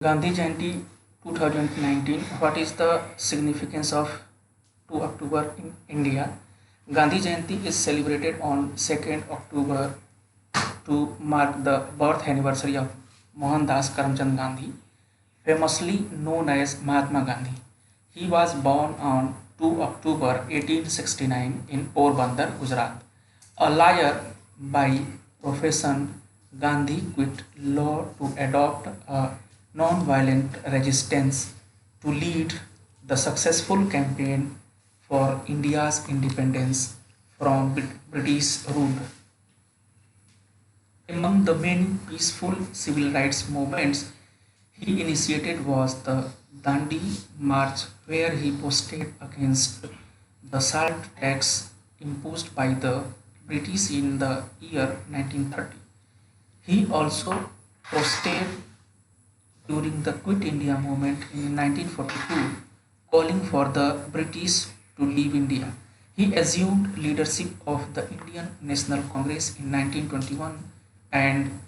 Gandhi Jayanti 2019. What is the significance of 2 October in India? Gandhi Jayanti is celebrated on 2nd October to mark the birth anniversary of Mohandas Karamchand Gandhi, famously known as Mahatma Gandhi. He was born on 2 October 1869 in Porbandar, Gujarat. A lawyer by profession, Gandhi quit law to adopt a non-violent resistance to lead the successful campaign for India's independence from British rule. Among the many peaceful civil rights movements he initiated was the Dandi March, where he protested against the salt tax imposed by the British in the year 1930. He also protested during the Quit India movement in 1942, calling for the British to leave India. He assumed leadership of the Indian National Congress in 1921 and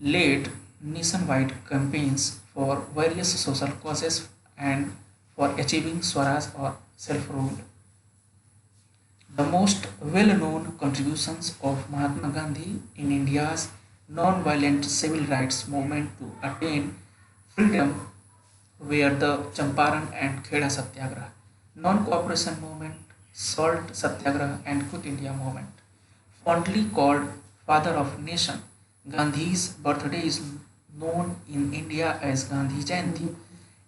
led nationwide campaigns for various social causes and for achieving Swaraj or self rule. The most well known contributions of Mahatma Gandhi in India's non-violent civil rights movement to attain freedom were the Champaran and Kheda Satyagraha, non-cooperation movement, Salt Satyagraha and Quit India movement. Fondly called Father of Nation, Gandhi's birthday is known in India as Gandhi Jayanti.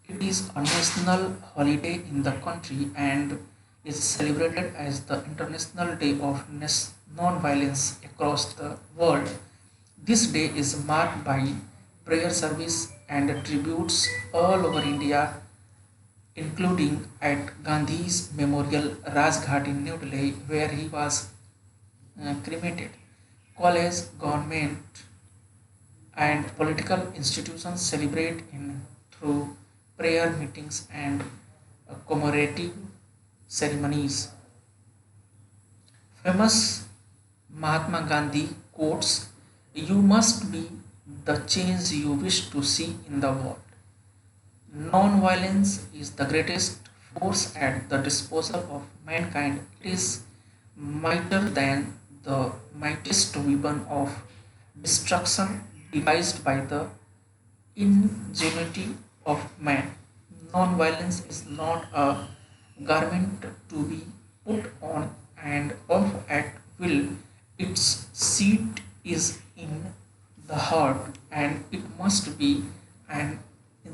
It is a national holiday in the country and is celebrated as the International Day of Non-Violence across the world. This day is marked by prayer service and tributes all over India, including at Gandhi's memorial Rajghat in New Delhi, where he was cremated. College, government, and political institutions celebrate in through prayer meetings and commemorative ceremonies. Famous Mahatma Gandhi quotes: "You must be the change you wish to see in the world. Non-violence is the greatest force at the disposal of mankind. It is mightier than the mightiest weapon of destruction devised by the ingenuity of man. Non-violence is not a garment to be put on and off at will. Its seat is in the heart, and it must be an